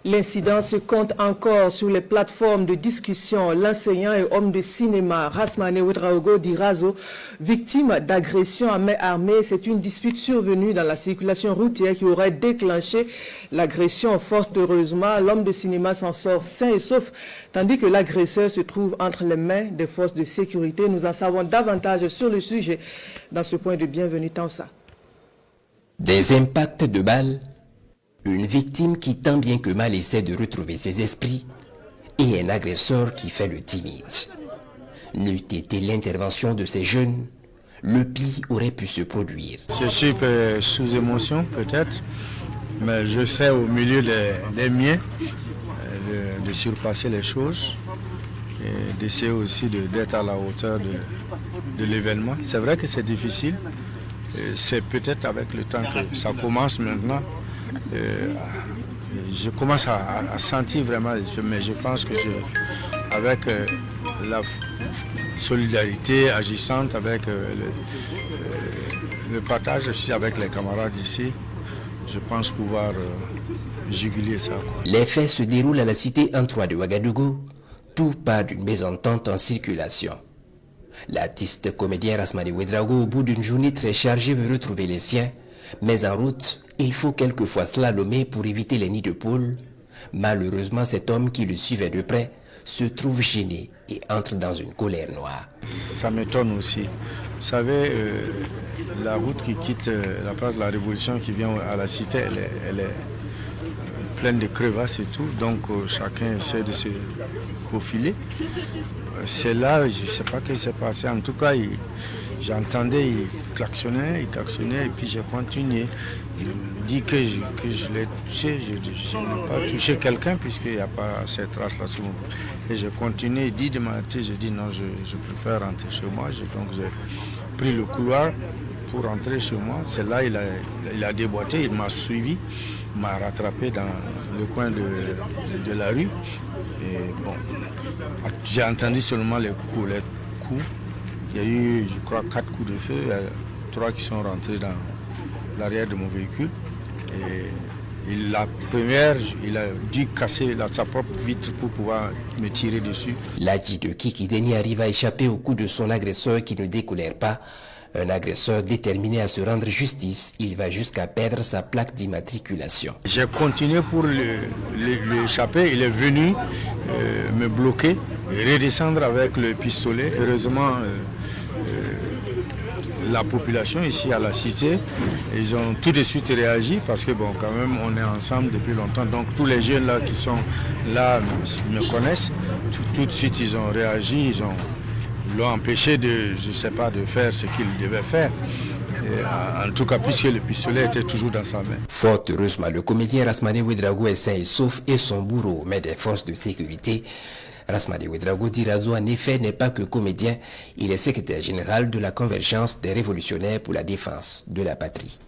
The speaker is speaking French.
L'incident se compte encore sur les plateformes de discussion. L'enseignant et homme de cinéma Rasmane Ouedraogo dit Razo, victime d'agression à main armée. C'est une dispute survenue dans la circulation routière qui aurait déclenché l'agression. Fort heureusement, l'homme de cinéma s'en sort sain et sauf, tandis que l'agresseur se trouve entre les mains des forces de sécurité. Nous en savons davantage sur le sujet dans ce point de Bienvenue Tansa. Des impacts de balles, une victime qui tant bien que mal essaie de retrouver ses esprits et un agresseur qui fait le timide. N'eût été l'intervention de ces jeunes, le pire aurait pu se produire. Je suis sous émotion peut-être, mais je sais au milieu des miens de surpasser les choses et d'essayer aussi d'être à la hauteur de l'événement. C'est vrai que c'est difficile, c'est peut-être avec le temps que ça commence maintenant. Je commence à sentir vraiment, mais je pense que avec la solidarité agissante, avec le partage aussi avec les camarades ici, je pense pouvoir juguler ça. Les faits se déroulent à la cité N3 de Ouagadougou, tout part d'une mésentente en circulation. L'artiste comédien Rasmane Ouedraogo, au bout d'une journée très chargée, veut retrouver les siens, mais en route, il faut quelquefois slalomer pour éviter les nids de poules. Malheureusement, cet homme qui le suivait de près se trouve gêné et entre dans une colère noire. Ça m'étonne aussi. Vous savez, la route qui quitte la place de la Révolution qui vient à la cité, elle est pleine de crevasses et tout. Donc chacun essaie de se faufiler. C'est là, je ne sais pas ce qui s'est passé. En tout cas, j'entendais, il klaxonnait et puis j'ai continué. Il me dit que je l'ai touché, je n'ai pas touché quelqu'un puisqu'il n'y a pas cette trace-là sur moi. Et j'ai continué, il dit de m'arrêter, j'ai dit non, je préfère rentrer chez moi. Donc j'ai pris le couloir pour rentrer chez moi. C'est là il a déboîté, il m'a suivi, m'a rattrapé dans le coin de la rue. Et bon, j'ai entendu seulement les coups. Il y a eu, je crois, 4 coups de feu, 3 qui sont rentrés dans l'arrière de mon véhicule. Et la première, il a dû casser sa propre vitre pour pouvoir me tirer dessus. L'Adji de Kikideni arrive à échapper au coup de son agresseur qui ne décolère pas. Un agresseur déterminé à se rendre justice, il va jusqu'à perdre sa plaque d'immatriculation. J'ai continué pour l'échapper, il est venu me bloquer et redescendre avec le pistolet. Heureusement, la population ici à la cité, ils ont tout de suite réagi parce que bon, quand même, on est ensemble depuis longtemps. Donc tous les jeunes là qui sont là me connaissent. Tout de suite, ils ont réagi, ils l'ont empêché de, je sais pas, de faire ce qu'il devait faire. Et en tout cas, puisque le pistolet était toujours dans sa main. Fort heureusement, le comédien Rasmane Ouedraogo est sain et sauf et son bourreau, mais des forces de sécurité. Rasmane Ouedraogo dit Razo en effet n'est pas que comédien, il est secrétaire général de la Convergence des révolutionnaires pour la défense de la patrie.